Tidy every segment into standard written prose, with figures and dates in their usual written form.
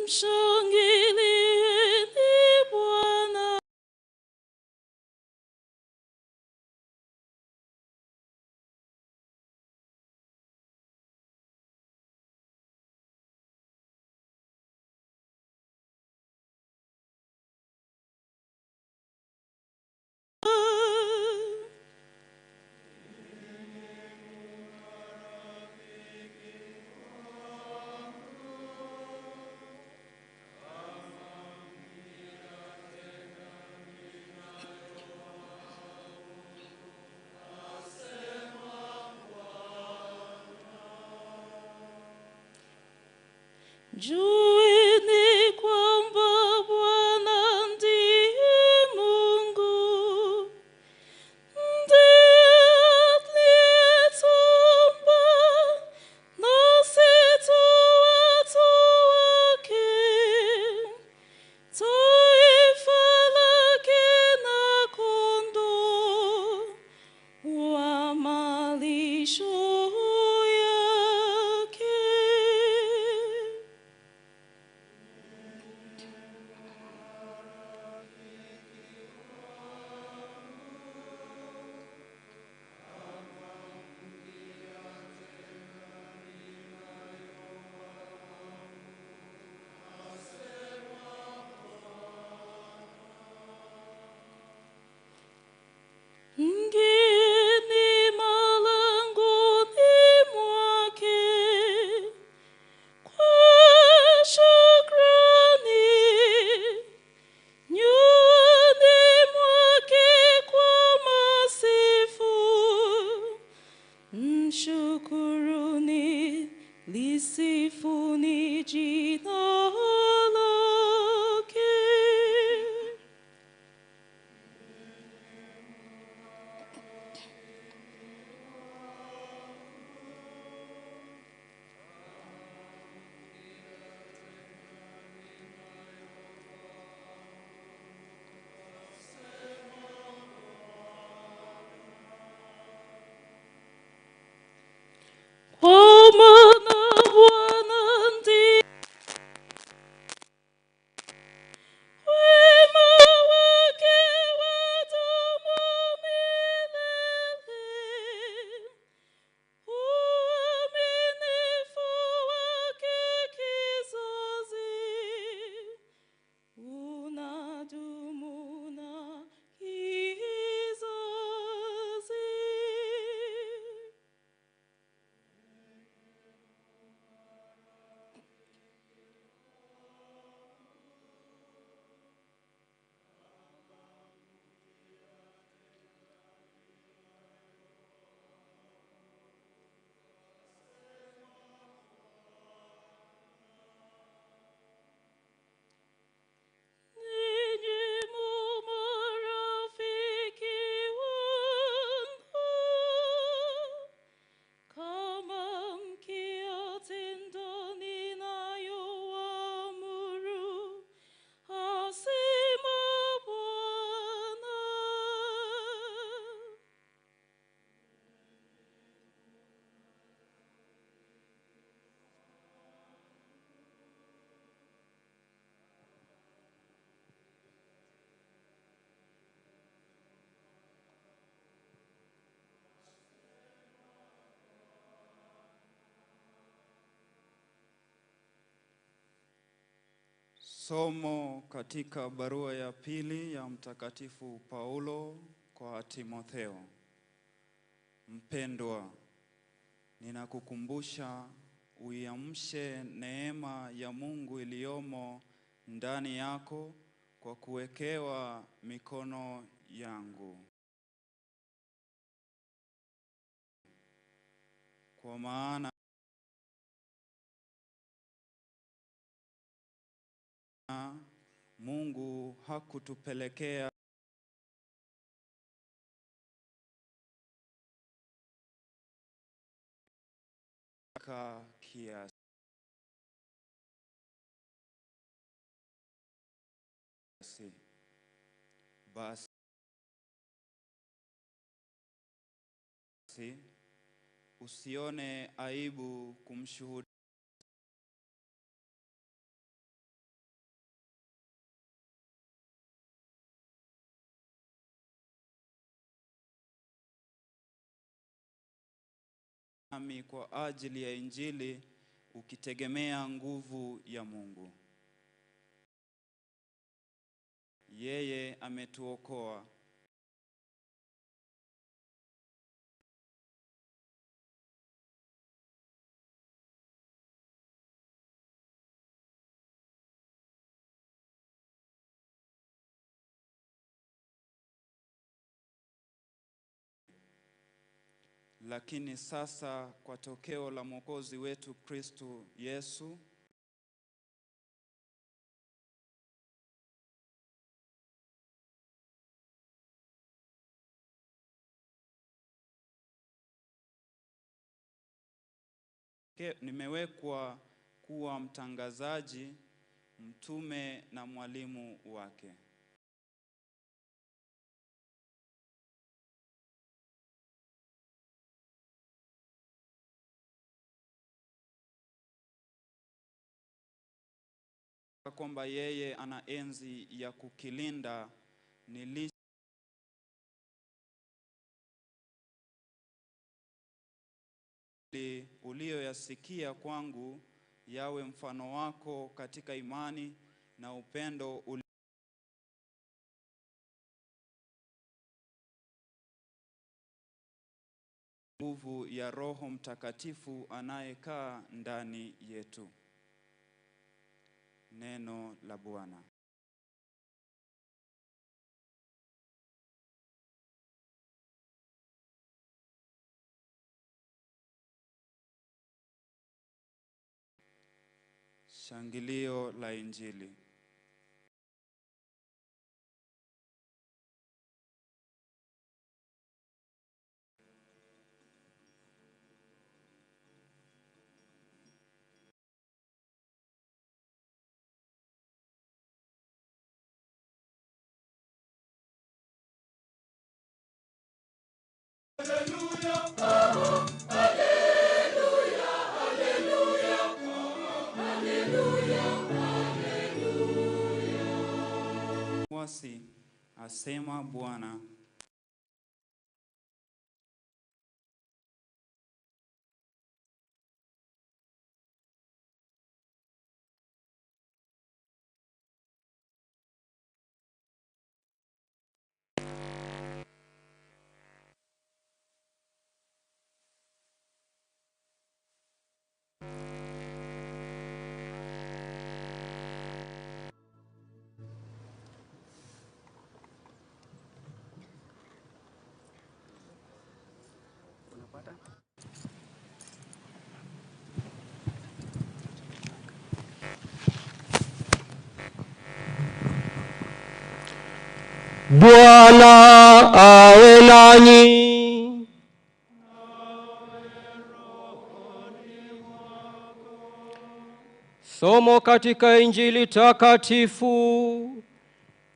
Mshangilieni Bwana. Jueni kwamba Bwana ndiye Mungu, ndiye aliyetuumba nasi tu watu wake, taifa lake na kondoo wa malisho yake. Ingieni malangoni mwake kwa shukrani, nywani mwake kwa masifu. Mshukuruni, lisifuni jina lake. Kwa maana Bwana ndiye wema wake wadumu milele, uaminifu wake kizazi unadumu na kizazi. Ninyi mu marafiki wangu, kama mkiyatenda ninayowaamuru, asema Bwana. Somo katika barua ya pili ya Mtakatifu Paulo kwa Timotheo. Mpendwa, ninakukumbusha uiamshe neema ya Mungu iliyomo ndani yako kwa kuwekewa mikono yangu. Kwa maana Mungu hakutupelekea kiasi, basi usione aibu kumshuhudia nami kwa ajili ya Injili, ukitegemea nguvu ya Mungu. Yeye ametuokoa lakini sasa kwa tokeo la Mwokozi wetu Kristo Yesu, nimewekwa kuwa mtangazaji, mtume na mwalimu wake. Kwamba yeye ana enzi ya kukilinda uliyoyasikia kwangu yawe mfano wako katika imani na upendo nguvu ya Roho Mtakatifu anayekaa ndani yetu. Neno la Bwana. Shangilio la Injili. Wasi asema Bwana. Bwana awe nanyi. Somo katika Injili takatifu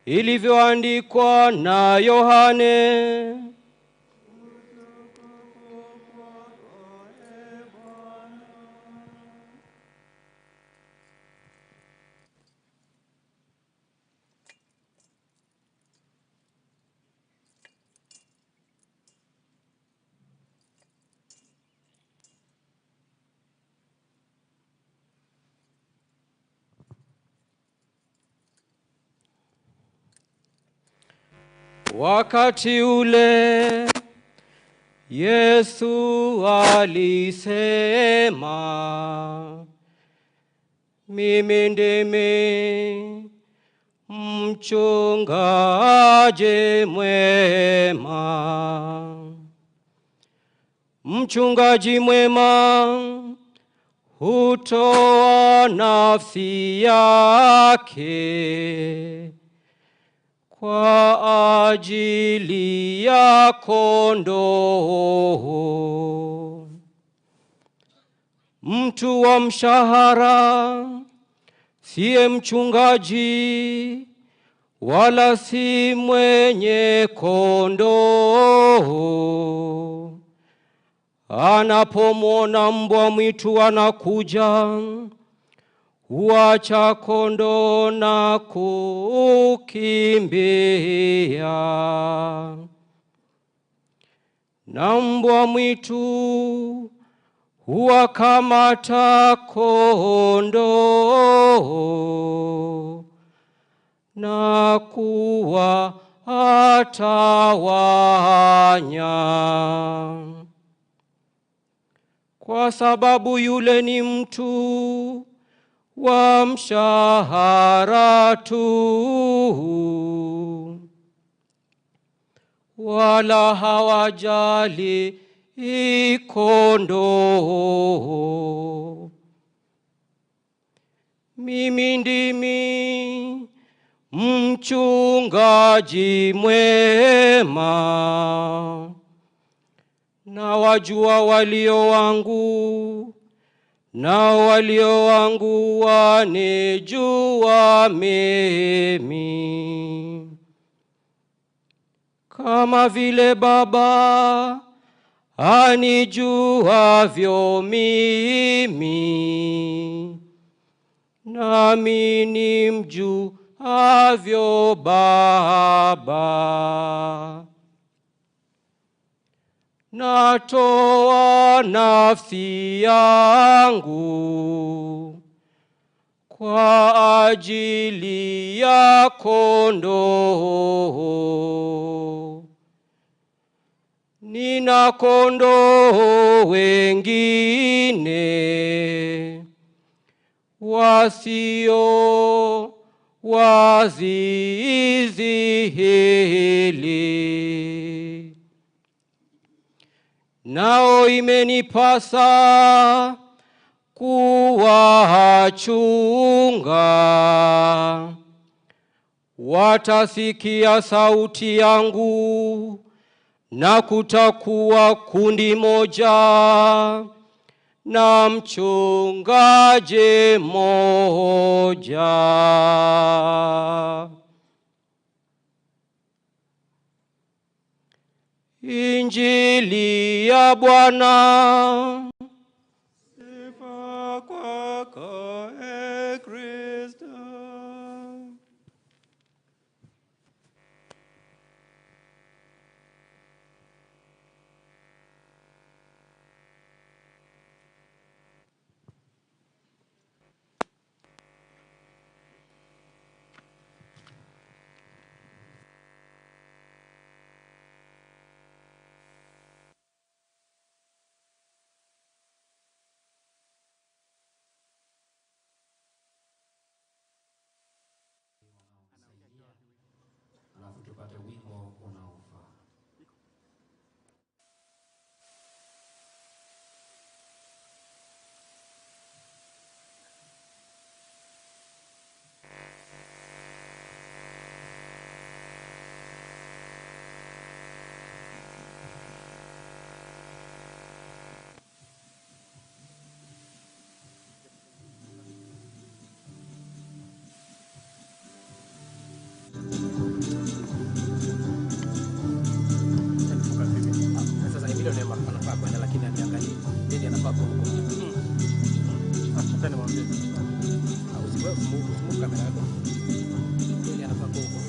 ilivyoandikwa na Yohane. Wakati ule Yesu alisema, mimi ndimi mchungaji mwema. Mchungaji mwema hutoa nafsi yake kwa ajili ya kondoo. Mtu wa mshahara siye mchungaji, wala si mwenye kondoo. Anapomwona mbwa mwitu anakuja, huacha kondoo na kukimbia. Na mbwa mwitu huwakamata kondoo na kuwatawanya. Kwa sababu yule ni mtu wa mshahara tu, wala hawajali kondoo. Mimi ndimi mchungaji mwema, na wajua walio wangu, na walio wangu wanijua mimi. Kama vile Baba anijuavyo mimi, nami nimjuavyo Baba. Natoa nafsi yangu kwa ajili ya kondoo. Nina kondoo wengine wasio wa zizi hili, nao imenipasa kuwachunga. Watasikia sauti yangu, na kutakuwa kundi moja na mchungaji mmoja. Injili ya Bwana. Sifa kwako, Ee Kristo. Alafu tupate wimbo unaofaa. Anafaa kwenda lakini aniangalie. Yeye anafaa kwa huko. Acha nimwambie. Usiwe smoke kamera yako. Yeye anafaa kwa huko.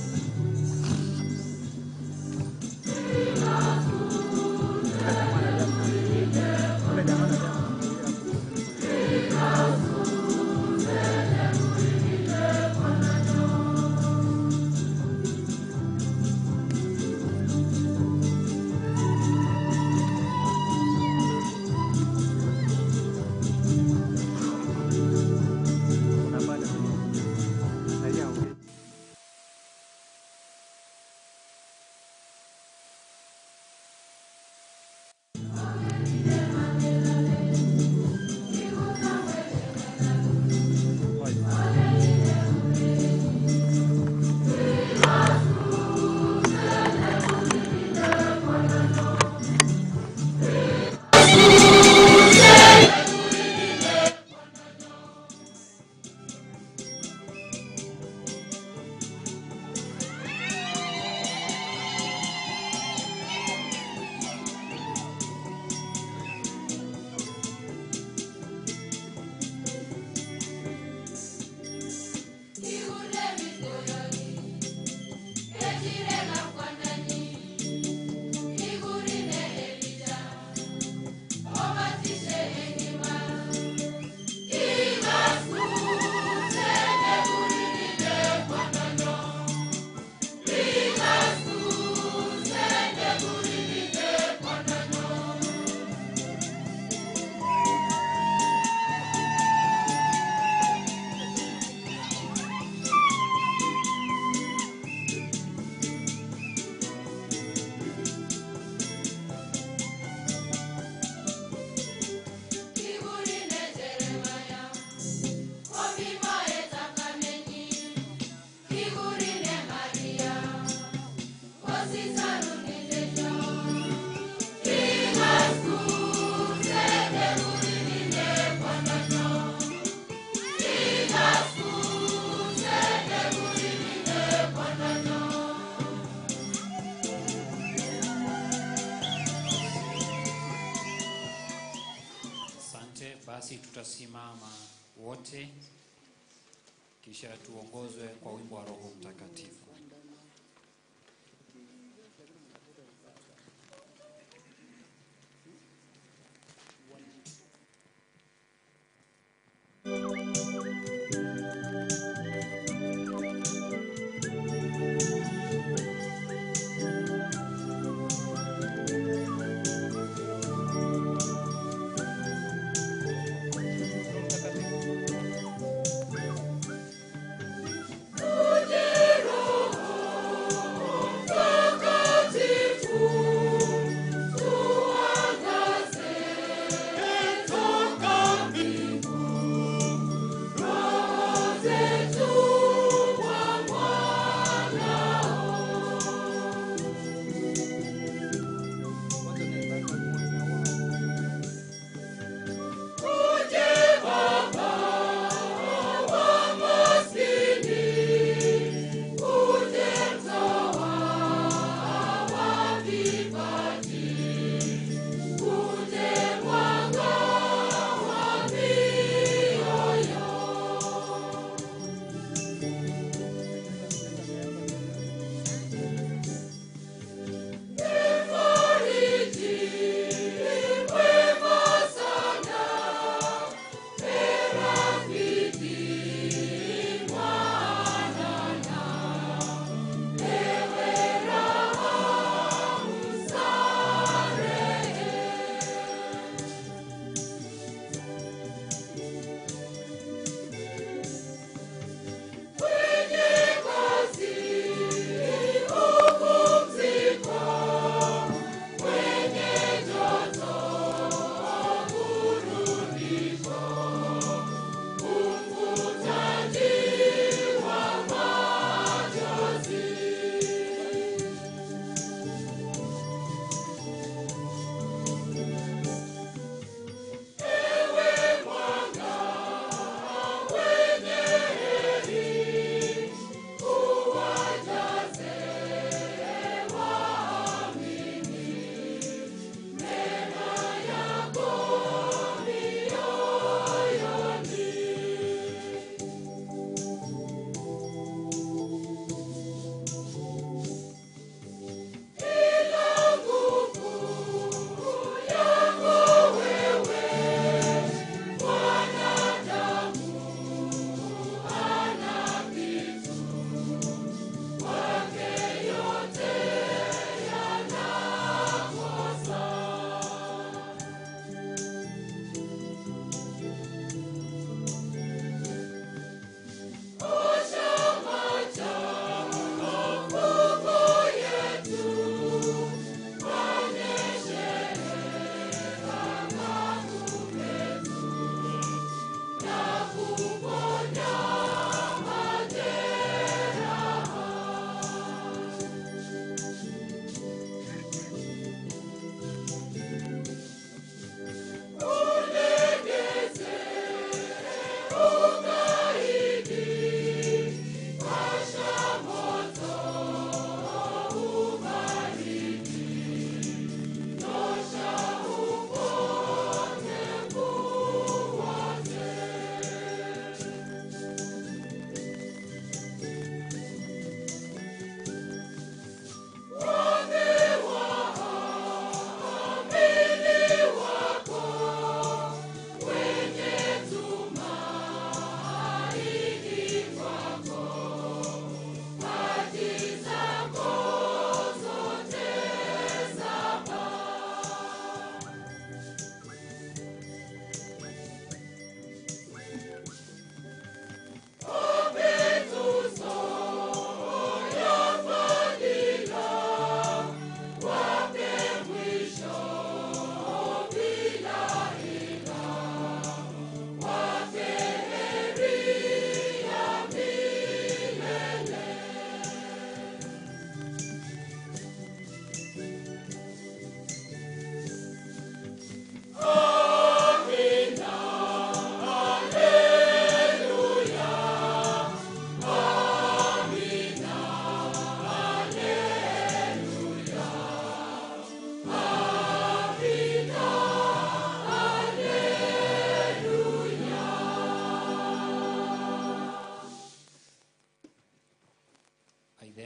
tutasimama wote kisha tuongozwe kwa wimbo wa Roho Mtakatifu. Uje Roho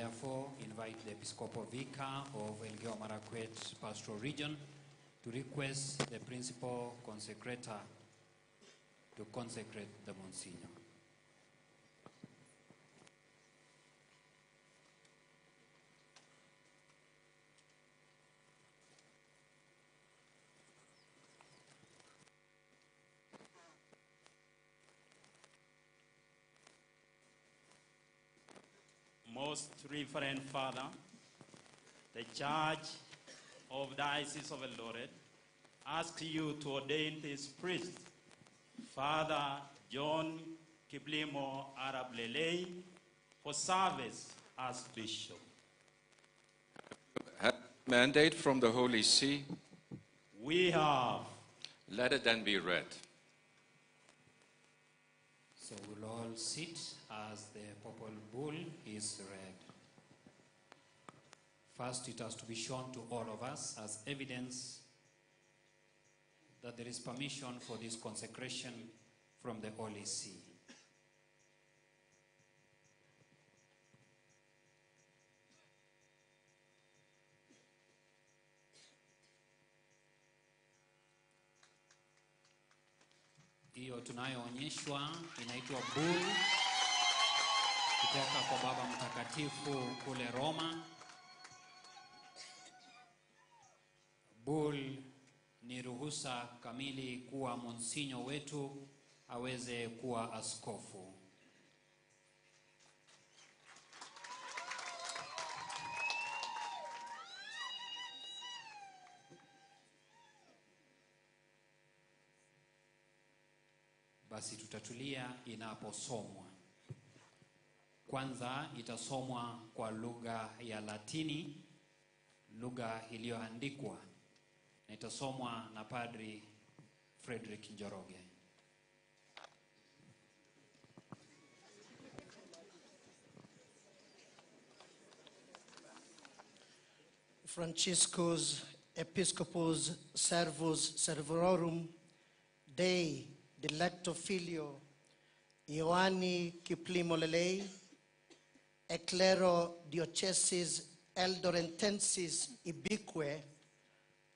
therefore invite the Episcopal Vicar of Elgeyo Marakwet Pastoral Region to request the Principal Consecrator to consecrate the Monsignor. Most Reverend Father, the Church of Diocese of Eldoret asks you to ordain this priest, Father John Kiplimo Arablelei, for service as bishop. Have a mandate from the Holy See? We have. Let it then be read. So we'll all sit as the papal bull is read. First, it has to be shown to all of us as evidence that there is permission for this consecration from the Holy See. Hiyo tunayoonyeshwa inaitwa bull kutoka kwa Baba Mtakatifu kule Roma. Bull ni ruhusa kamili kuwa monsinyo wetu aweze kuwa askofu. Basi tutatulia inaposomwa. Kwanza itasomwa kwa lugha ya Latini, lugha iliyoandikwa, na itasomwa na Padri Frederick Njoroge. Franciscus Episcopus Servus Servorum Dei Dilecto Filio Ioanni Kiplimo Lelei, Eclero Diocesis Eldorentensis Ibique,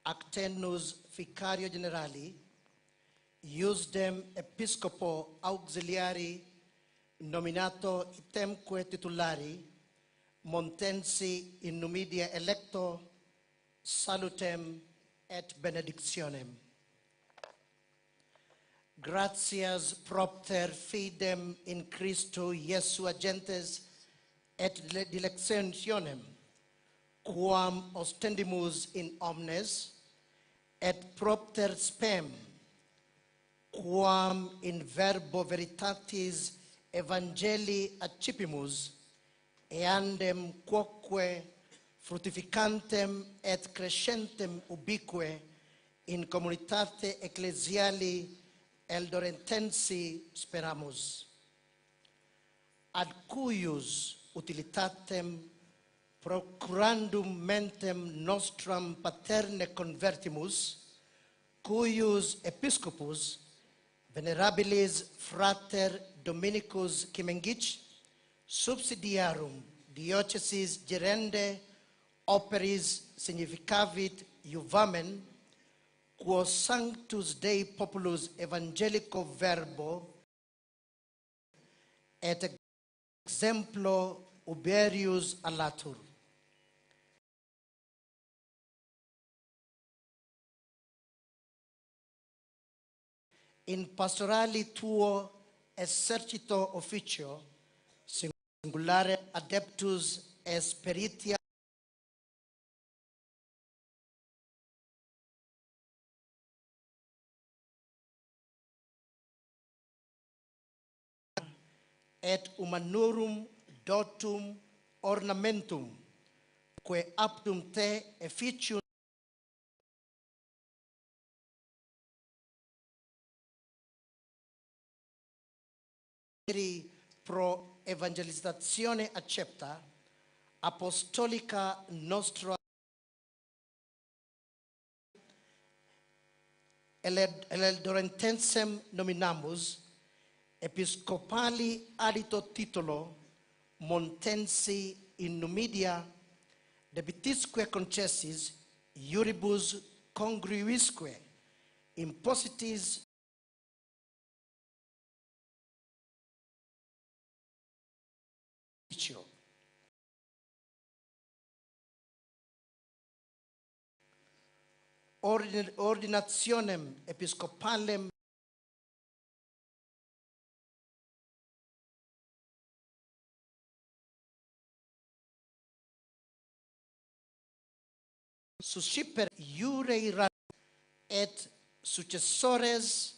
Actenus Vicario Generali, Iusdem Episcopo Auxiliari, nominato itemque titulari, Montensi in numidia electo, salutem et benedictionem. Gratias propter fidem in Christo Iesu agentes et dilectionem, quam ostendimus in omnes, et propter spem, quam in verbo veritatis evangelii accipimus, eandem quoque frutificantem et crescentem ubique in communitate ecclesiali Eldorentensi speramus, ad cuius utilitatem procurandum mentem nostram paterne convertimus, cuius episcopus venerabilis frater Dominicus Kimengic subsidiarum diocesis gerende operis significavit iuvamen, quo sanctus Dei populus evangelico verbo et exemplo uberius allatur. In pastorali tuo exercito officio, singulare adeptus esperitia et humanorum dotum ornamentum, que aptum te efficium pro evangelizzazione accepta, apostolica nostra Eldorentensem nominamus, episcopali adito titulo Montensi in Numidia, debitisque concessis, iuribus congruisque, impositis ordinationem episcopalem susciper iure et successores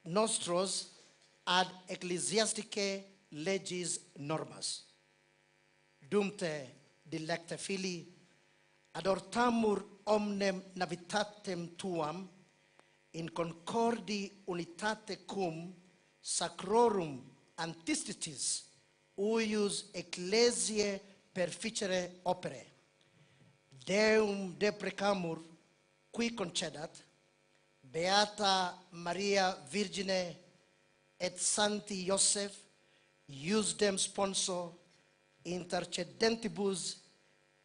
nostros ad ecclesiasticae legis normas. Dumte, dilecta filii, adortamur omnem navitatem tuam in concordi unitate cum sacrorum antistitis uius ecclesiae perficere opere. Deum deprecamur qui concedat, Beata Maria Virgine et Sancti Iosef, iusdem sponsor, intercedentibus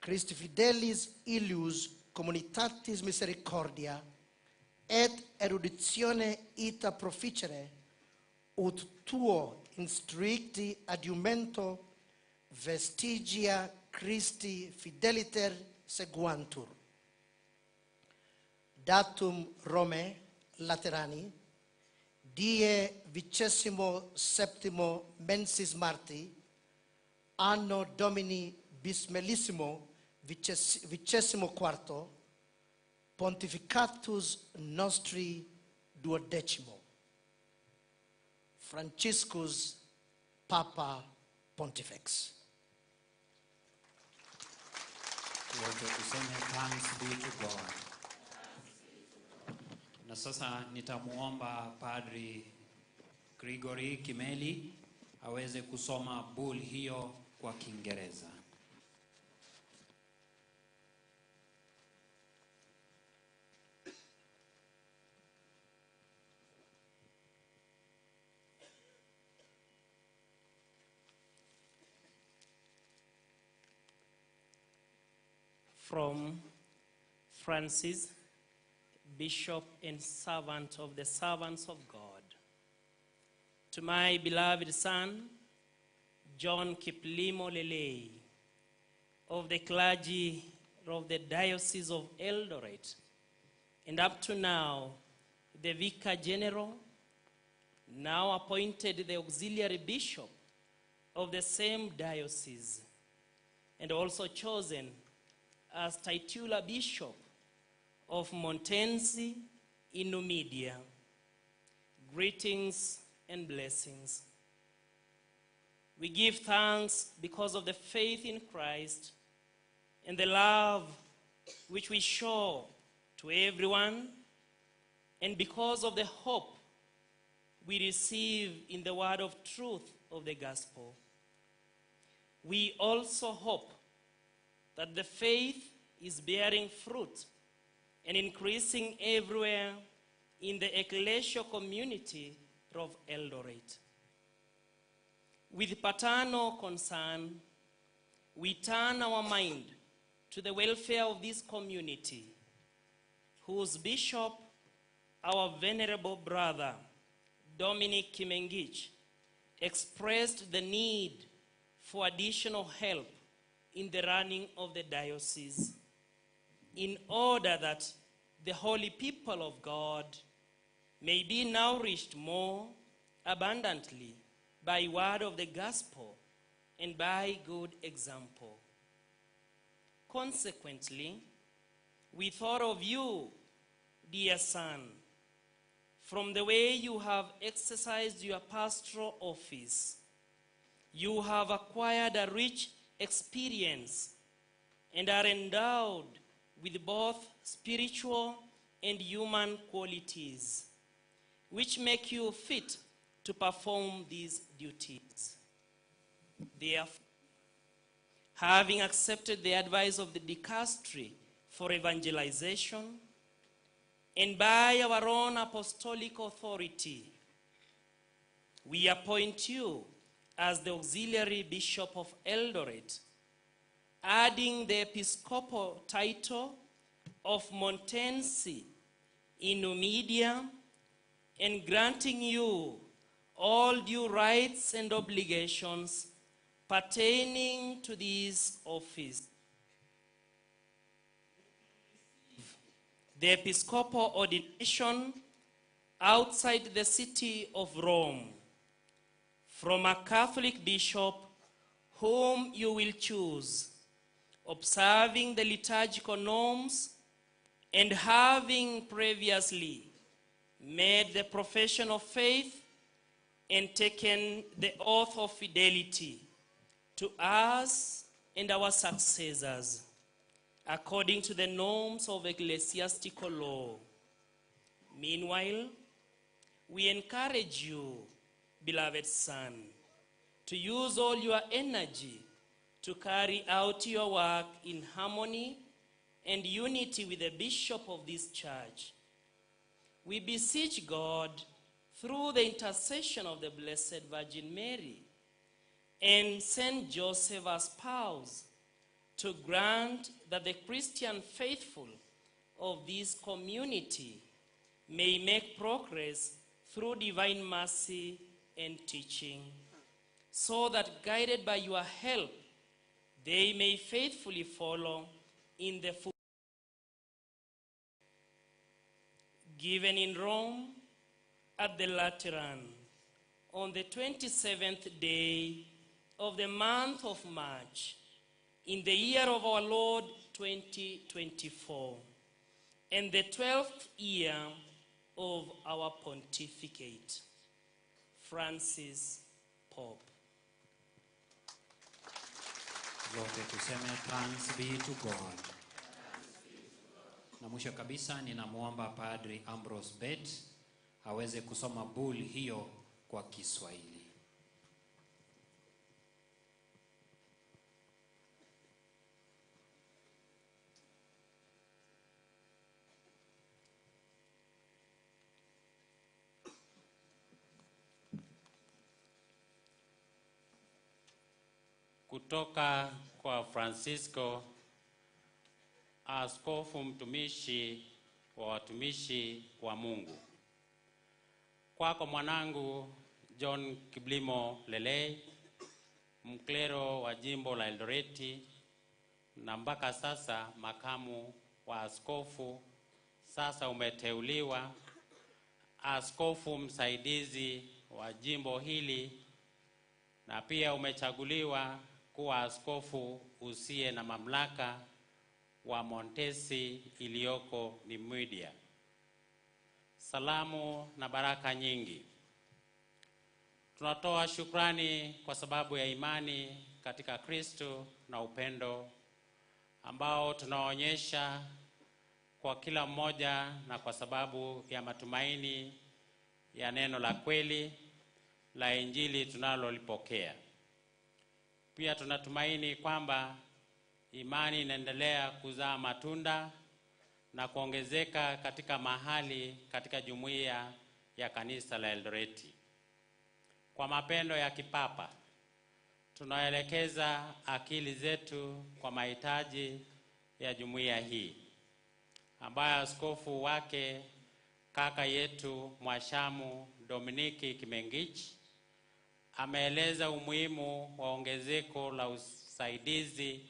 Christi fidelis illius communitatis misericordia, et eruditione ita proficere, ut tuo instruicti adiumento vestigia Christi fideliter seguantur. Datum Romae Laterani, die 27 mensis Marti, anno Domini bismellissimo 24, pontificatus nostri 12, Franciscus Papa Pontifex. Wote tuseme thanks be to God. Na sasa nitamuomba Padri Gregory Kimeli aweze kusoma bull hiyo kwa Kiingereza. From Francis, Bishop and servant of the servants of God, to my beloved son, John Kiplimo Lelei, of the clergy of the Diocese of Eldoret, and up to now, the Vicar General, now appointed the Auxiliary Bishop of the same diocese, and also chosen as titular Bishop of Montensi in Numidia. Greetings and blessings. We give thanks because of the faith in Christ and the love which we show to everyone, and because of the hope we receive in the word of truth of the gospel. We also hope that the faith is bearing fruit and increasing everywhere in the ecclesial community of Eldoret. With paternal concern, we turn our mind to the welfare of this community, whose bishop, our venerable brother, Dominic Kimengich, expressed the need for additional help in the running of the diocese, in order that the holy people of God may be nourished more abundantly by word of the gospel and by good example. Consequently, we thought of you, dear son, from the way you have exercised your pastoral office. You have acquired a rich experience and are endowed with both spiritual and human qualities, which make you fit to perform these duties. Therefore, having accepted the advice of the dicastery for evangelization, and by our own apostolic authority, we appoint you as the auxiliary bishop of Eldoret, adding the episcopal title of Montensi in Numidia, and granting you all due rights and obligations pertaining to this office. The episcopal ordination outside the city of Rome from a Catholic bishop whom you will choose, observing the liturgical norms and having previously made the profession of faith and taken the oath of fidelity to us and our successors, according to the norms of ecclesiastical law. Meanwhile, we encourage you, beloved son, to use all your energy to carry out your work in harmony and unity with the bishop of this church. We beseech God, through the intercession of the Blessed Virgin Mary and Saint Joseph our spouse, to grant that the Christian faithful of this community may make progress through divine mercy and teaching, so that guided by your help, they may faithfully follow in the footsteps given in Rome at the Lateran on the 27th day of the month of March in the year of our Lord 2024, and the 12th year of our pontificate. Francis Pope. Zote tuseme thanks be to God. Na mwisho kabisa ninamuomba Padri Ambrose Bet aweze kusoma bull hiyo kwa Kiswahili. Kutoka kwa Francisco, askofu mtumishi wa watumishi wa Mungu. Kwako mwanangu John Kiblimo Lelei, mklero wa jimbo la Eldoreti na mpaka sasa makamu wa askofu, sasa umeteuliwa askofu msaidizi wa jimbo hili na pia umechaguliwa kuwa askofu usiye na mamlaka wa Montesi iliyoko Numidia. Salamu na baraka nyingi. Tunatoa shukrani kwa sababu ya imani katika Kristo na upendo ambao tunaonyesha kwa kila mmoja, na kwa sababu ya matumaini ya neno la kweli la Injili tunalolipokea. Pia tunatumaini kwamba imani inaendelea kuzaa matunda na kuongezeka katika mahali katika jumuiya ya kanisa la Eldoreti. Kwa mapendo ya kipapa, tunaelekeza akili zetu kwa mahitaji ya jumuiya hii, ambayo askofu wake kaka yetu Mwashamu Dominiki Kimengich ameeleza umuhimu wa ongezeko la usaidizi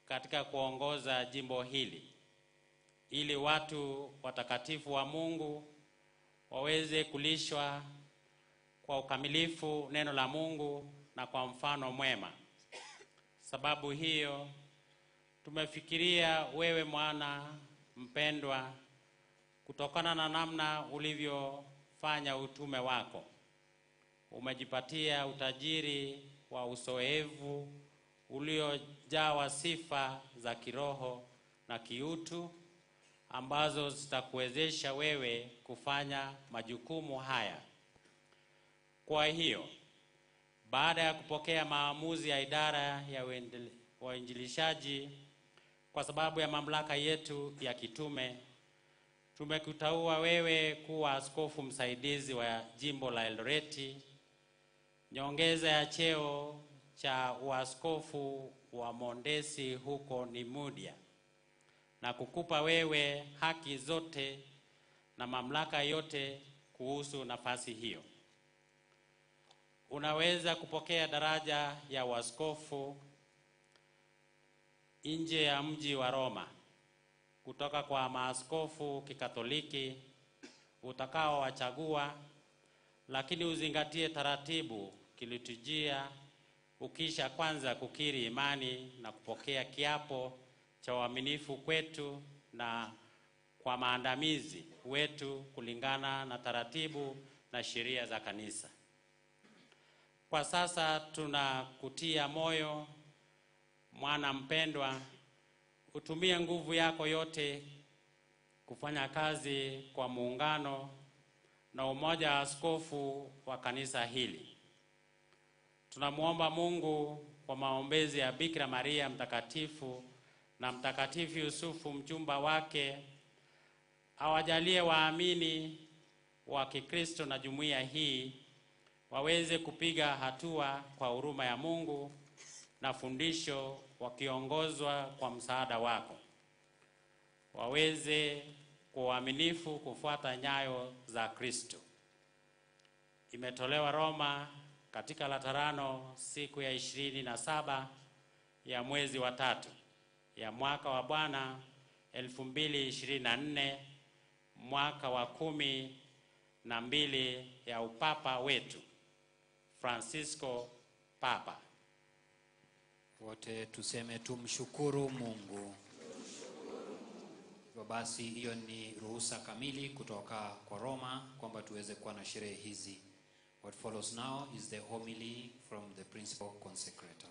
katika kuongoza jimbo hili, ili watu watakatifu wa Mungu waweze kulishwa kwa ukamilifu neno la Mungu na kwa mfano mwema. Sababu hiyo tumefikiria wewe mwana mpendwa, kutokana na namna ulivyofanya utume wako, umejipatia utajiri wa uzoefu uliojawa sifa za kiroho na kiutu ambazo zitakuwezesha wewe kufanya majukumu haya. Kwa hiyo, baada ya kupokea maamuzi ya idara ya uinjilishaji kwa sababu ya mamlaka yetu ya kitume, tumekutaua wewe kuwa askofu msaidizi wa jimbo la Eldoreti, nyongeza ya cheo cha uaskofu wa Mondesi huko Nimudia, na kukupa wewe haki zote na mamlaka yote kuhusu nafasi hiyo. Unaweza kupokea daraja ya uaskofu nje ya mji wa Roma kutoka kwa maaskofu Kikatoliki utakao wachagua, lakini uzingatie taratibu kiliturujia ukisha kwanza kukiri imani na kupokea kiapo cha uaminifu kwetu na kwa maandamizi wetu kulingana na taratibu na sheria za kanisa. Kwa sasa tunakutia moyo, mwana mpendwa, utumie nguvu yako yote kufanya kazi kwa muungano na umoja wa askofu wa kanisa hili. Tunamuomba Mungu kwa maombezi ya Bikira Maria mtakatifu na Mtakatifu Yusufu mchumba wake, awajalie waamini wa Kikristo na jumuiya hii waweze kupiga hatua kwa huruma ya Mungu na fundisho, wakiongozwa kwa msaada wako. Waweze kwa uaminifu kufuata nyayo za Kristo. Imetolewa Roma katika Laterano siku ya 27 ya mwezi wa 3 ya mwaka wa Bwana 2024, mwaka wa 12 ya upapa wetu Francisco Papa. Wote tuseme tumshukuru Mungu. Hivyo basi, hiyo ni ruhusa kamili kutoka kwa Roma kwamba tuweze kuwa na sherehe hizi. What follows now is the homily from the principal consecrator.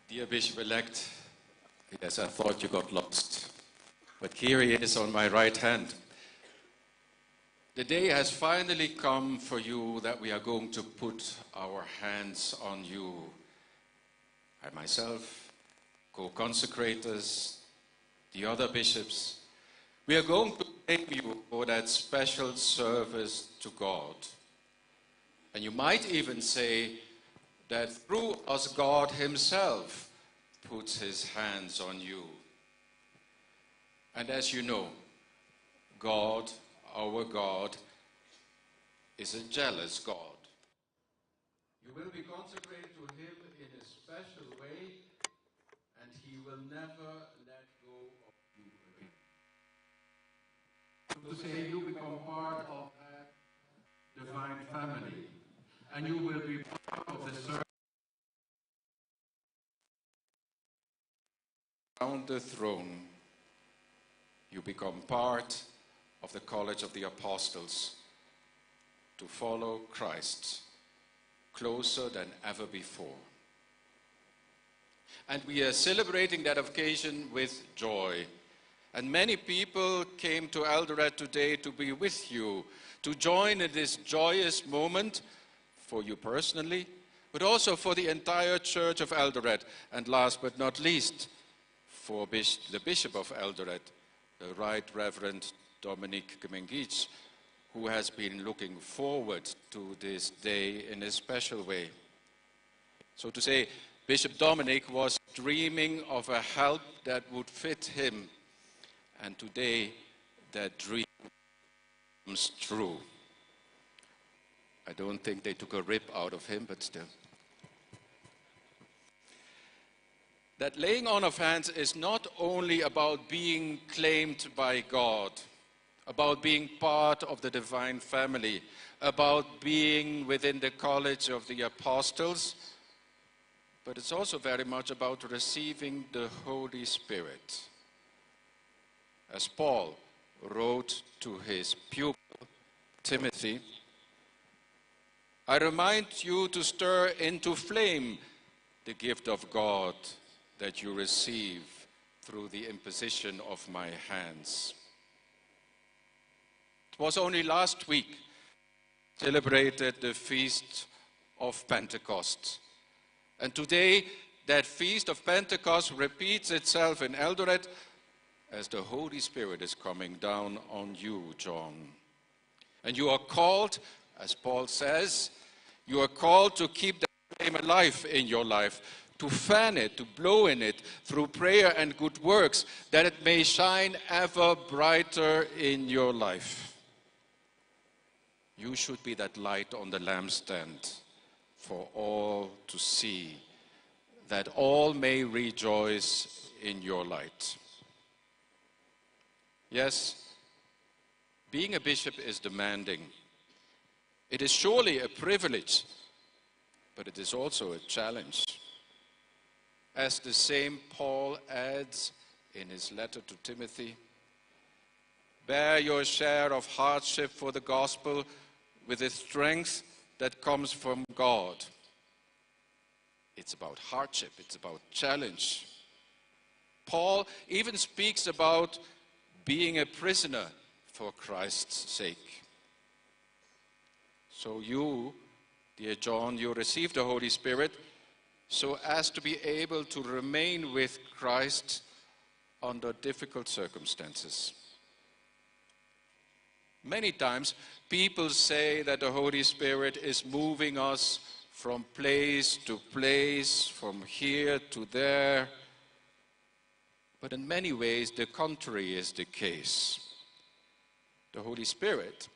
Dear Bishop-elect, yes, I thought you got lost, but here he is on my right hand. The day has finally come for you that we are going to put our hands on you. I myself, co-consecrators, the other bishops, we are going to thank you for that special service to God. And you might even say that through us God himself puts his hands on you. And as you know, God, our God, is a jealous God. You will be consecrated to him in a special way, and he will never let go of you again. To say you become part of that divine family, and you will be part of the service. Around the throne, you become part of the College of the Apostles to follow Christ closer than ever before. And we are celebrating that occasion with joy. And many people came to Eldoret today to be with you, to join in this joyous moment for you personally, but also for the entire Church of Eldoret. And last but not least, for the Bishop of Eldoret, the Right Reverend Dominic Gmengic, who has been looking forward to this day in a special way. So to say, Bishop Dominic was dreaming of a help that would fit him, and today that dream comes true. I don't think they took a rib out of him, but still. That laying on of hands is not only about being claimed by God, about being part of the divine family, about being within the College of the Apostles, but it's also very much about receiving the Holy Spirit. as Paul wrote to his pupil Timothy, I remind you to stir into flame the gift of God that you receive through the imposition of my hands. It was only last week celebrated the Feast of Pentecost. And today, that Feast of Pentecost repeats itself in Eldoret as the Holy Spirit is coming down on you, John. And you are called, as Paul says, you are called to keep the flame alive in your life, to fan it, to blow in it through prayer and good works, that it may shine ever brighter in your life. You should be that light on the lampstand for all to see, that all may rejoice in your light. Yes, being a bishop is demanding. It is surely a privilege, but it is also a challenge. As the same Paul adds in his letter to Timothy, bear your share of hardship for the gospel with the strength that comes from God. It's about hardship, it's about challenge. Paul even speaks about being a prisoner for Christ's sake. So you, dear John, you received the Holy Spirit so as to be able to remain with Christ under difficult circumstances. Many times, people say that the Holy Spirit is moving us from place to place, from here to there. But in many ways, the contrary is the case. The Holy Spirit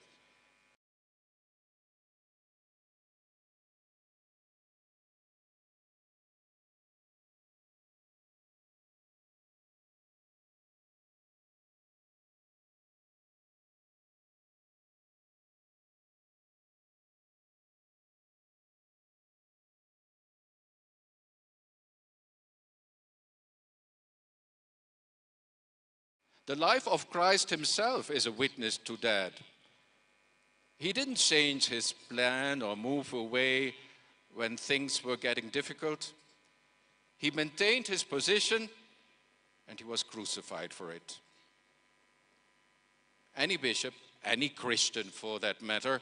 The life of Christ himself is a witness to that. He didn't change his plan or move away when things were getting difficult. He maintained his position and he was crucified for it. Any bishop, any Christian for that matter,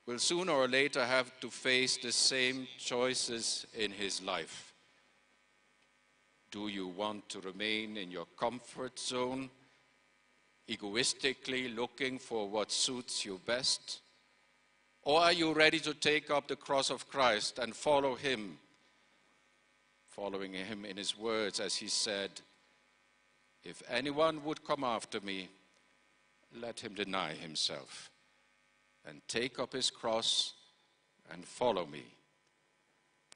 will sooner or later have to face the same choices in his life. Do you want to remain in your comfort zone, egoistically looking for what suits you best? Or are you ready to take up the cross of Christ and follow him, following him in his words as he said, if anyone would come after me, let him deny himself and take up his cross and follow me.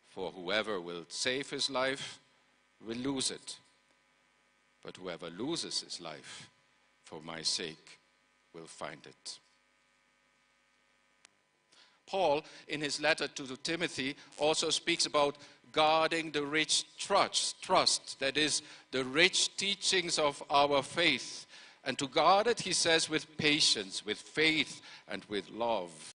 For whoever will save his life will lose it, but whoever loses his life for my sake will find it. Paul, in his letter to Timothy, also speaks about guarding the rich trust, that is, the rich teachings of our faith. And to guard it, he says, with patience, with faith, and with love.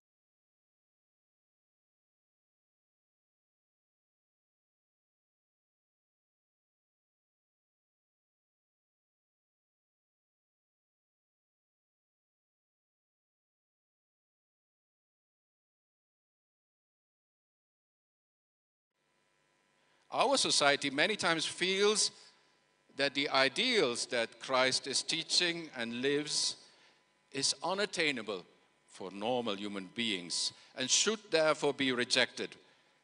Our society many times feels that the ideals that Christ is teaching and lives is unattainable for normal human beings and should therefore be rejected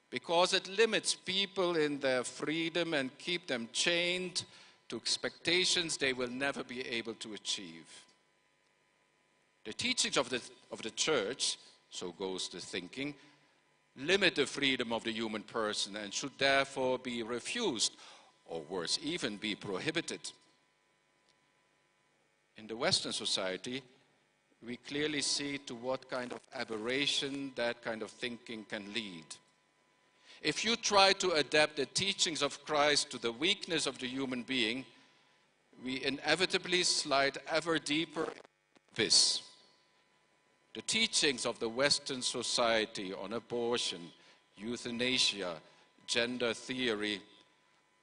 because it limits people in their freedom and keep them chained to expectations they will never be able to achieve. The teachings of the church, so goes the thinking, limit the freedom of the human person and should therefore be refused, or worse, even be prohibited. In the Western society, we clearly see to what kind of aberration that kind of thinking can lead. If you try to adapt the teachings of Christ to the weakness of the human being, we inevitably slide ever deeper into this. The teachings of the Western society on abortion, euthanasia, gender theory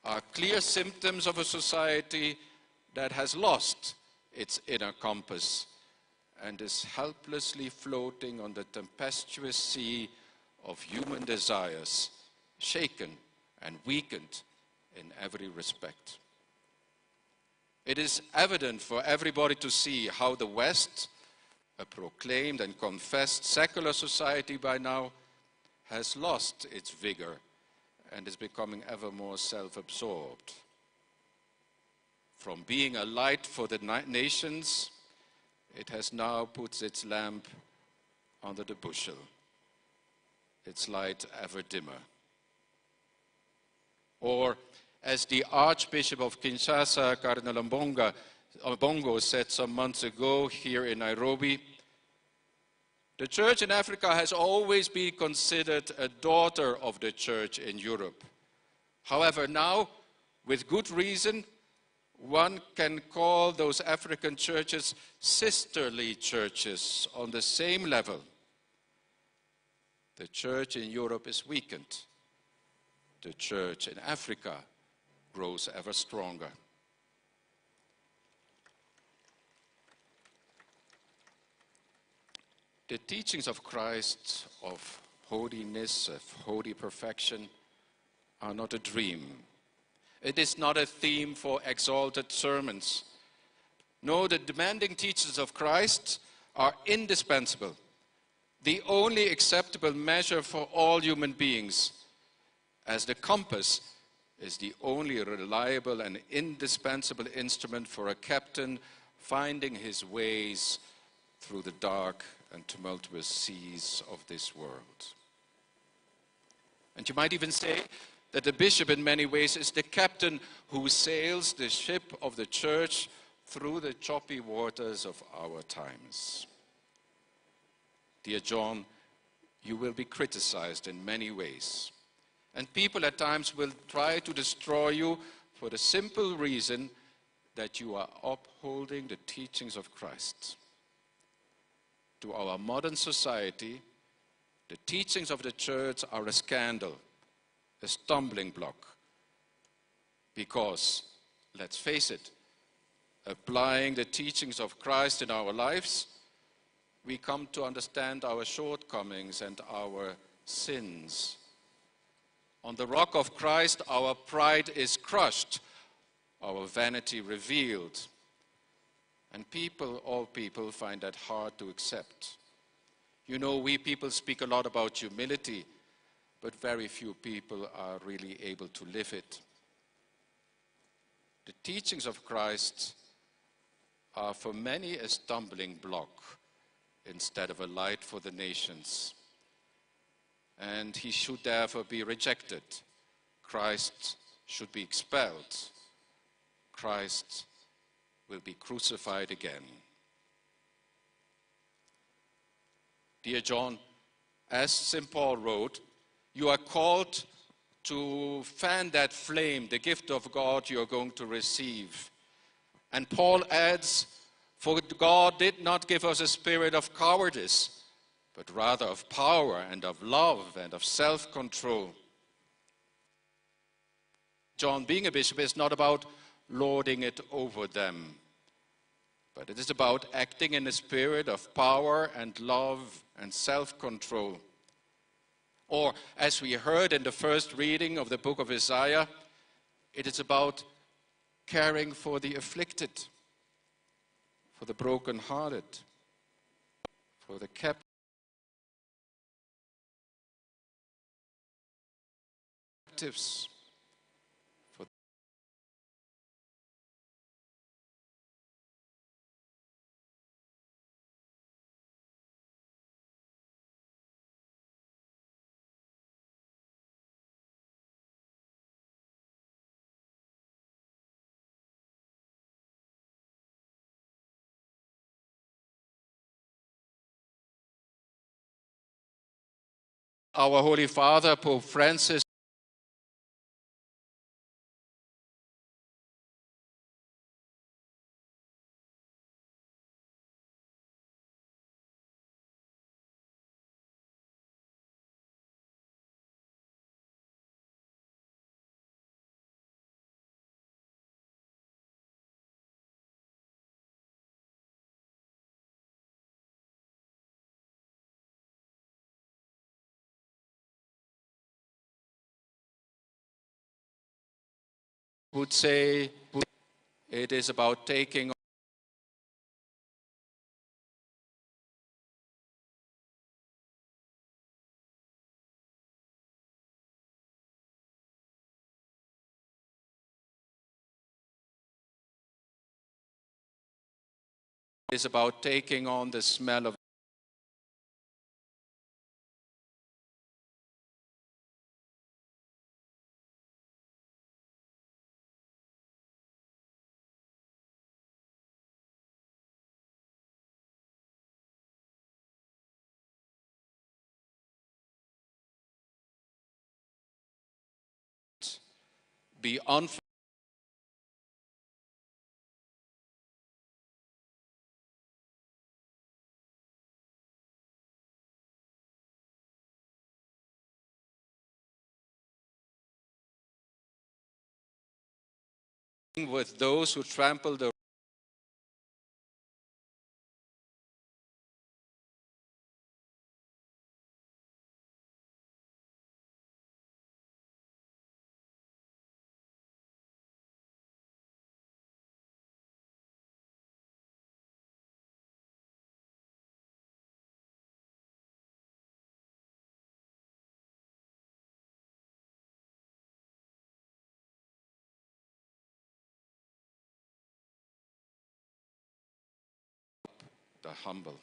are clear symptoms of a society that has lost its inner compass and is helplessly floating on the tempestuous sea of human desires, shaken and weakened in every respect. It is evident for everybody to see how the West, a proclaimed and confessed secular society by now, has lost its vigor and is becoming ever more self-absorbed. From being a light for the nations, it has now put its lamp under the bushel, its light ever dimmer. Or, as the Archbishop of Kinshasa, Cardinal Ambongo, said some months ago here in Nairobi, the Church in Africa has always been considered a daughter of the Church in Europe. However, now, with good reason, one can call those African churches sisterly churches on the same level. The Church in Europe is weakened. The Church in Africa grows ever stronger. The teachings of Christ, of holiness, of holy perfection, are not a dream. It is not a theme for exalted sermons. No, the demanding teachings of Christ are indispensable, the only acceptable measure for all human beings, as the compass is the only reliable and indispensable instrument for a captain finding his ways through the dark and tumultuous seas of this world. And you might even say that the bishop in many ways is the captain who sails the ship of the church through the choppy waters of our times. Dear John, you will be criticized in many ways. And people at times will try to destroy you for the simple reason that you are upholding the teachings of Christ. To our modern society, the teachings of the church are a scandal, a stumbling block. Because, let's face it, applying the teachings of Christ in our lives, we come to understand our shortcomings and our sins. On the rock of Christ, our pride is crushed, our vanity revealed. And all people find that hard to accept. You know, we people speak a lot about humility, but very few people are really able to live it. The teachings of Christ are for many a stumbling block instead of a light for the nations. And he should therefore be rejected. Christ should be expelled. Christ will be crucified again. Dear John, as St. Paul wrote, you are called to fan that flame, the gift of God you are going to receive. And Paul adds, for God did not give us a spirit of cowardice, but rather of power and of love and of self-control. John, being a bishop, is not about lording it over them, but it is about acting in a spirit of power and love and self-control. Or, as we heard in the first reading of the book of Isaiah, it is about caring for the afflicted, for the brokenhearted, for the captives, for our Holy Father, Pope Francis, would say it is about taking on the smell of be unfamiliar with those who trample the humble.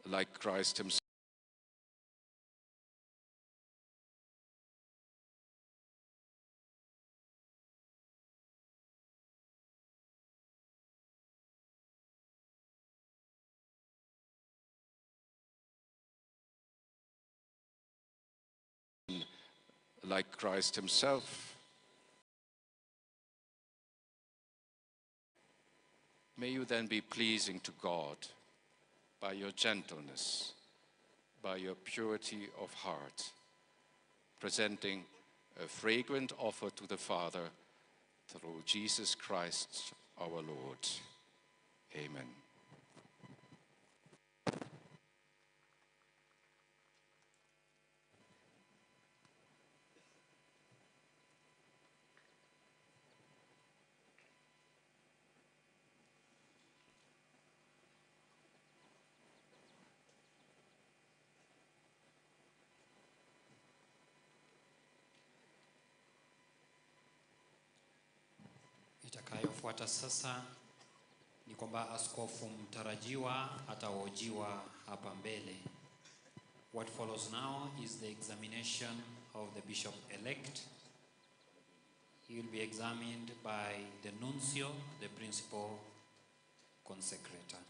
Like Christ himself. Like Christ himself. May you then be pleasing to God by your gentleness, by your purity of heart, presenting a fragrant offer to the Father through Jesus Christ our Lord. Amen. Itakayofuata sasa ni kwamba askofu mtarajiwa atahojiwa hapa mbele. What follows now is the examination of the bishop-elect. He will be examined by the nuncio, the principal consecrator.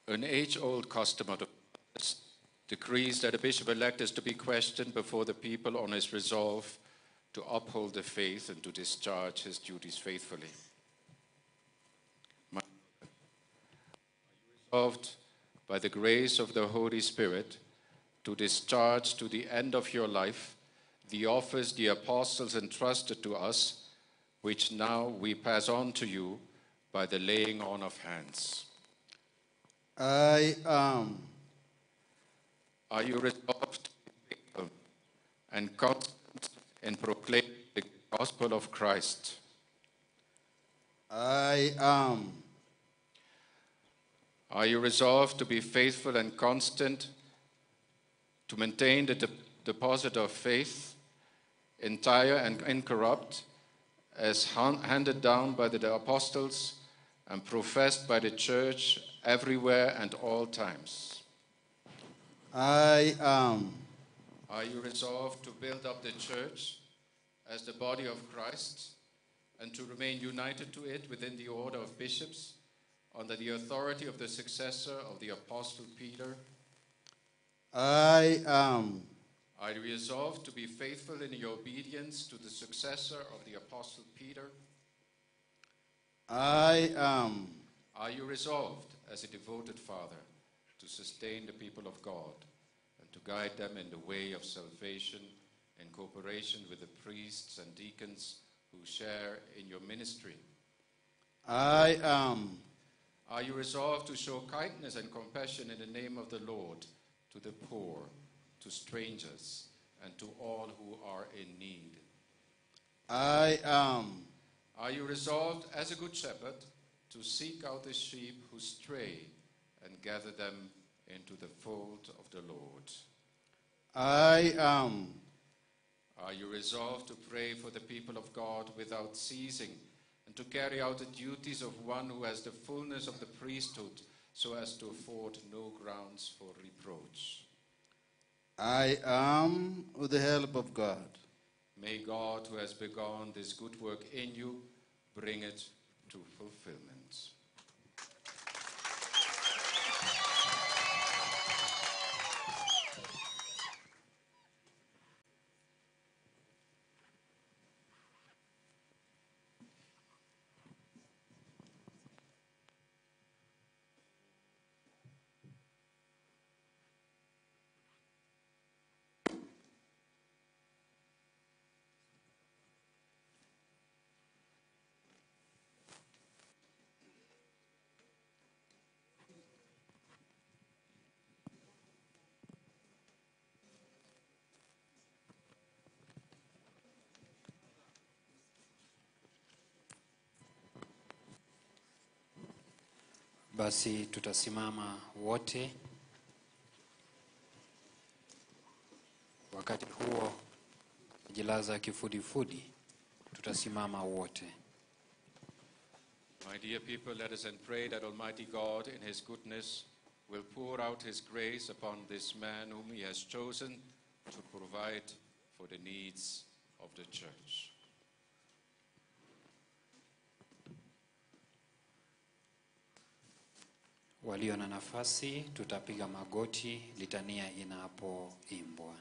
An age-old custom of the past decrees that a bishop-elect is to be questioned before the people on his resolve to uphold the faith and to discharge his duties faithfully. My resolved by the grace of the Holy Spirit to discharge to the end of your life the office the apostles entrusted to us, which now we pass on to you by the laying on of hands. I am. Are you resolved to be faithful and constant in proclaiming the gospel of Christ? I am. Are you resolved to be faithful and constant to maintain the deposit of faith, entire and incorrupt, as handed down by the apostles and professed by the church everywhere and all times? I am. Are you resolved to build up the church as the body of Christ and to remain united to it within the order of bishops under the authority of the successor of the Apostle Peter? I am. Are you resolved to be faithful in your obedience to the successor of the Apostle Peter? I am. Are you resolved as a devoted father to sustain the people of God and to guide them in the way of salvation in cooperation with the priests and deacons who share in your ministry? I am. Are you resolved to show kindness and compassion in the name of the Lord to the poor, to strangers, and to all who are in need? I am. Are you resolved as a good shepherd to seek out the sheep who stray and gather them into the fold of the Lord? I am. Are you resolved to pray for the people of God without ceasing and to carry out the duties of one who has the fullness of the priesthood so as to afford no grounds for reproach? I am, with the help of God. May God, who has begun this good work in you, bring it to fulfillment. Basi tutasimama wote. Wakati huo jilaza kifudifudi, tutasimama wote. My dear people, let us then pray that Almighty God in his goodness will pour out his grace upon this man whom he has chosen to provide for the needs of the church. Walio na nafasi tutapiga magoti litania inapoimbwa.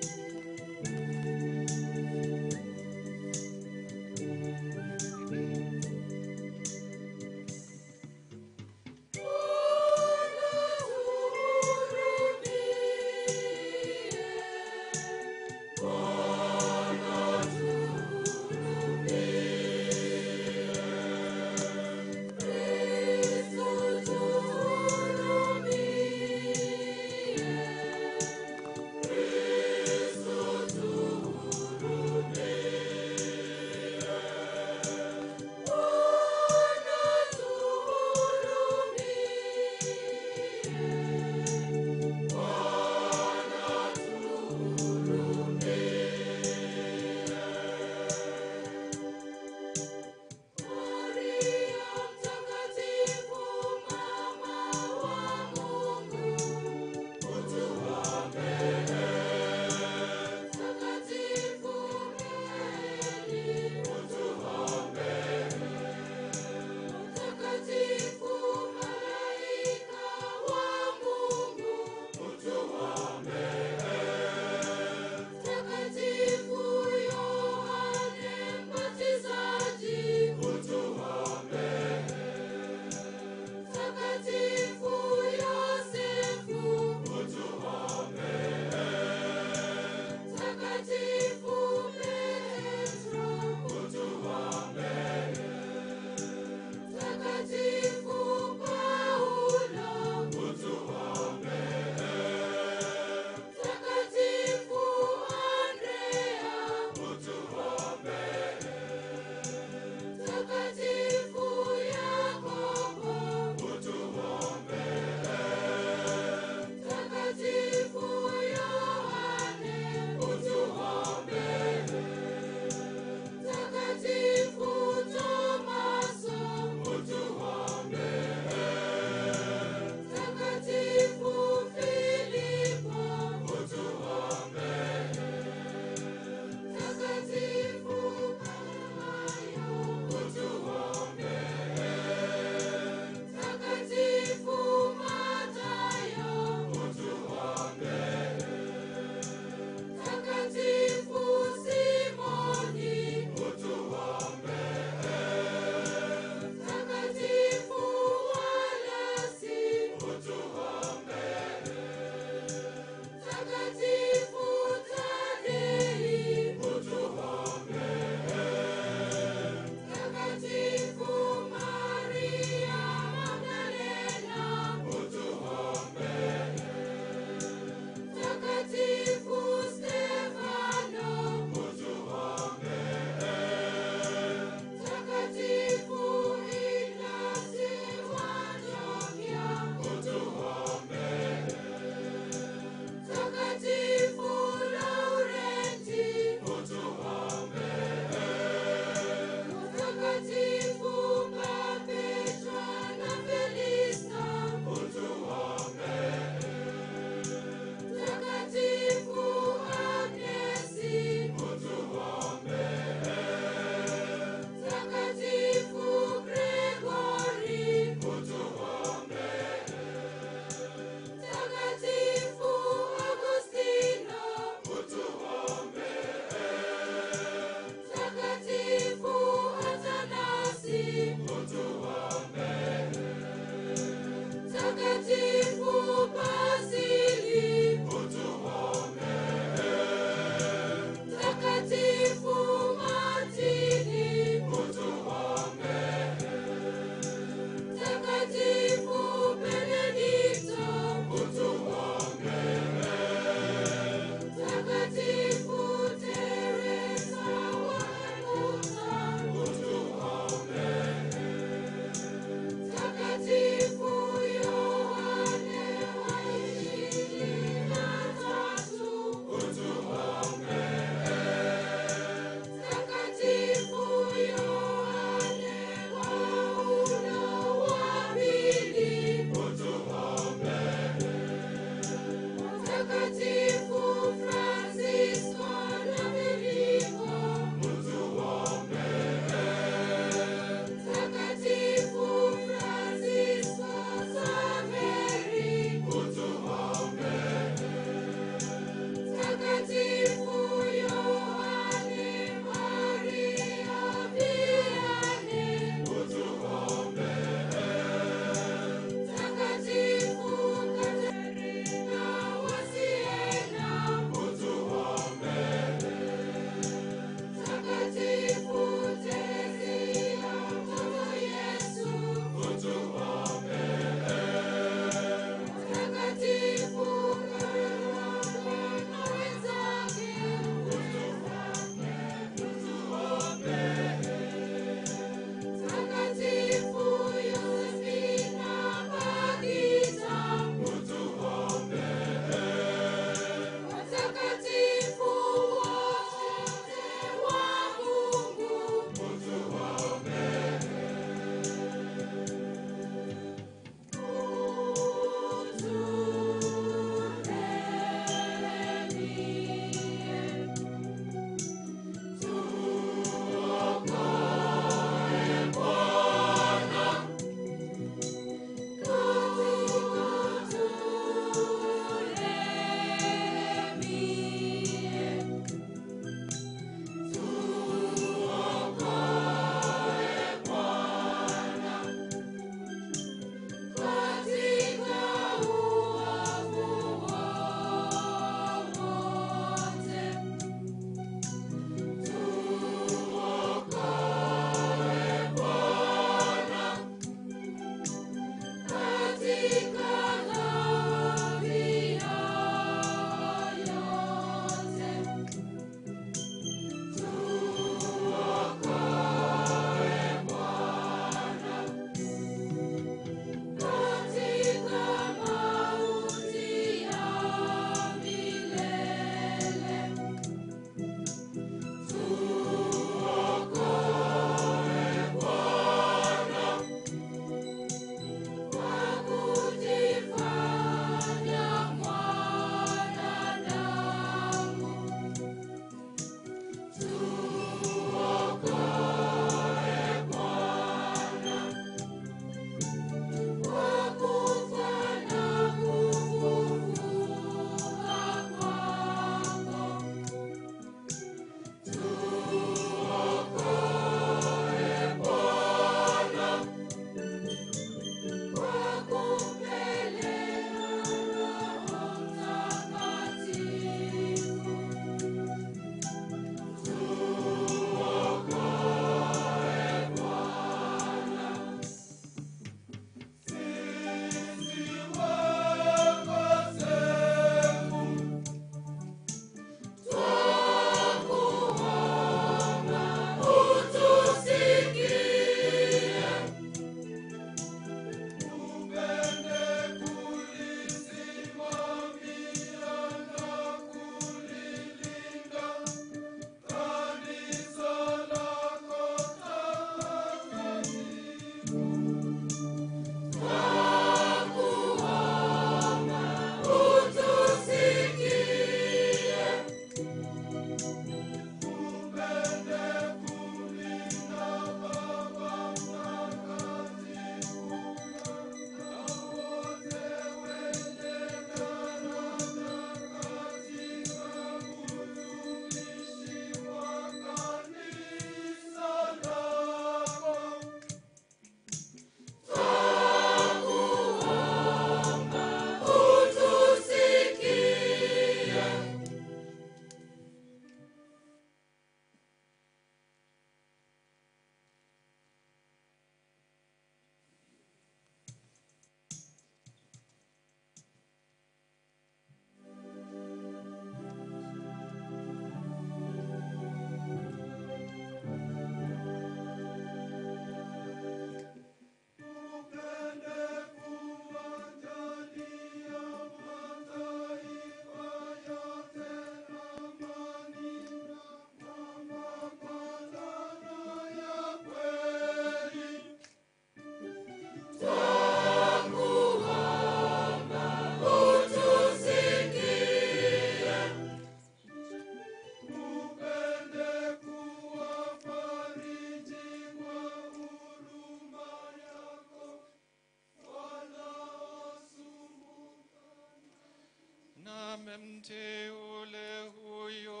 mteule huyo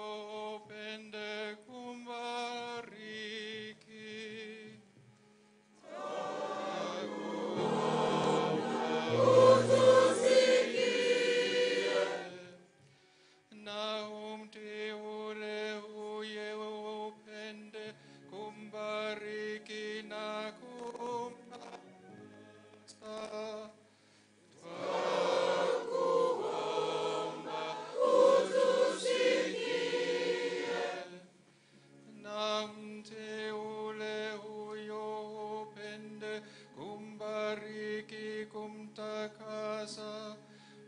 upende kumbariki. Na umteule huyo upende kumbariki na kumtakasa. Na mteule huyo upende kumbariki, kumtakasa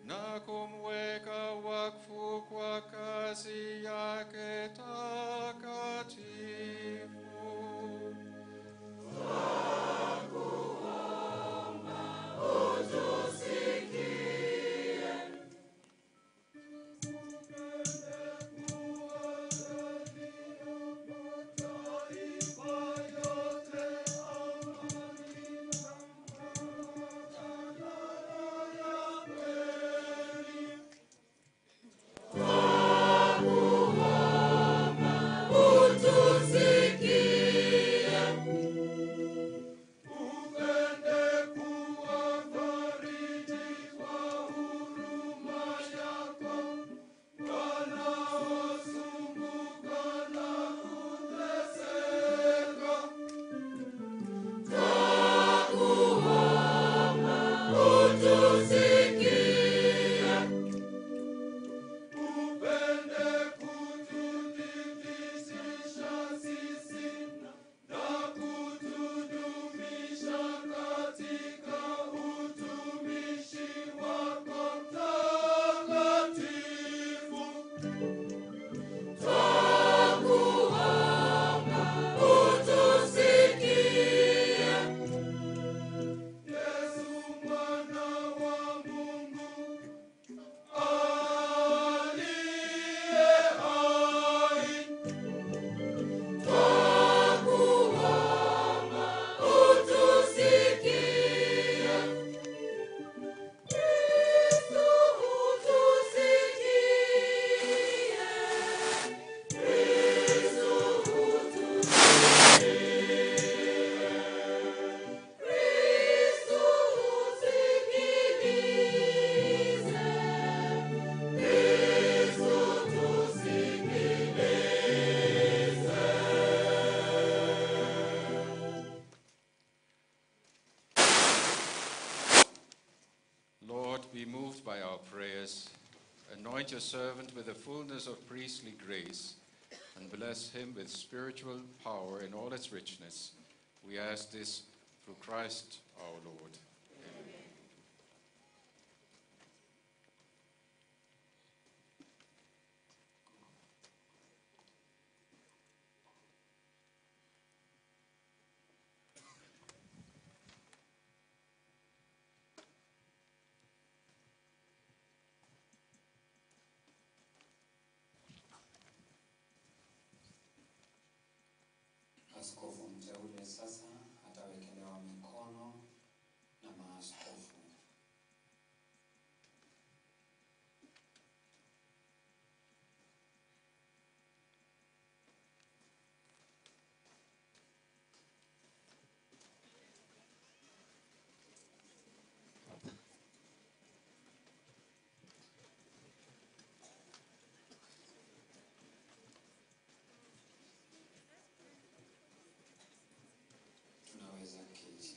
na kumweka wakfu kwa kazi yake takatifu. Lord, be moved by our prayers. Anoint your servant with the fullness of priestly grace and bless him with spiritual power in all its richness. We ask this through Christ our Lord. Amen. Askofu mteule sasa atawekelewa mikono na maaskofu. Tunaweza keti.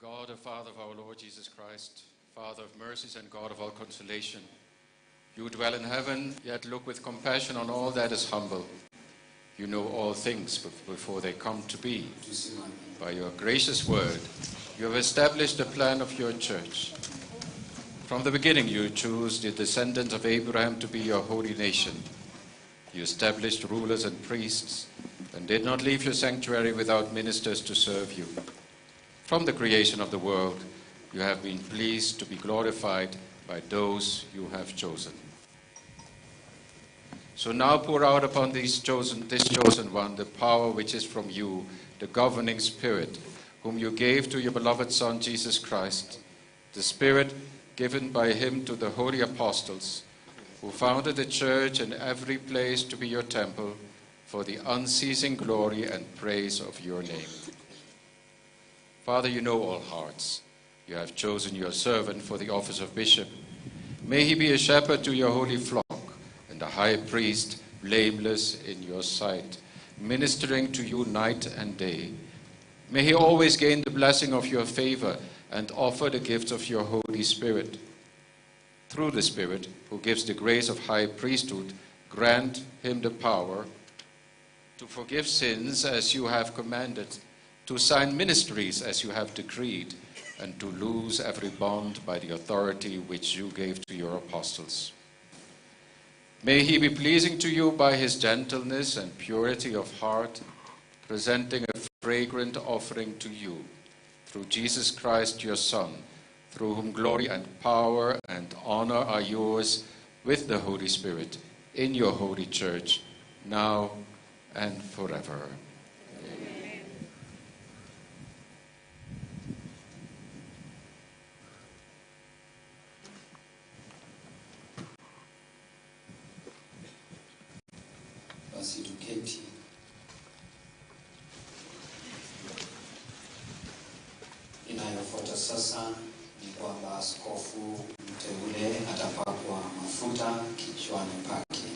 God, the Father of our Lord Jesus Christ, Father of mercies and God of all consolation, you dwell in heaven, yet look with compassion on all that is humble. You know all things before they come to be. By your gracious word, you have established the plan of your church. From the beginning, you chose the descendants of Abraham to be your holy nation. You established rulers and priests, and did not leave your sanctuary without ministers to serve you. From the creation of the world, you have been pleased to be glorified by those you have chosen. So now pour out upon this chosen one the power which is from you, the governing Spirit, whom you gave to your beloved Son, Jesus Christ, the Spirit given by him to the holy apostles, who founded the church in every place to be your temple, for the unceasing glory and praise of your name. Father, you know all hearts. You have chosen your servant for the office of bishop. May he be a shepherd to your holy flock, and a high priest, blameless in your sight, ministering to you night and day. May he always gain the blessing of your favor and offer the gifts of your Holy Spirit. Through the Spirit, who gives the grace of high priesthood, grant him the power to forgive sins as you have commanded, to sign ministries as you have decreed, and to loose every bond by the authority which you gave to your apostles. May he be pleasing to you by his gentleness and purity of heart, presenting a fragrant offering to you, through Jesus Christ your Son, through whom glory and power and honor are yours with the Holy Spirit, in your holy church, now and forever. Amen. Basi tuketi. Inayofuata sasa ni kwamba askofu mteule atapakwa mafuta kichwani pake.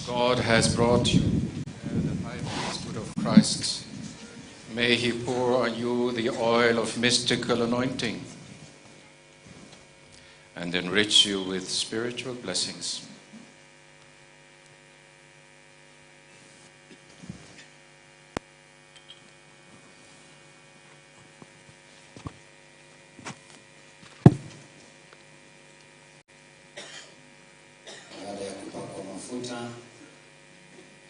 God has brought you the high priesthood of Christ. May he pour on you the oil of mystical anointing and enrich you with spiritual blessings. Baada ya kupakwa mafuta,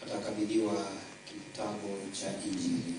atakabidhiwa kitabu cha Injili.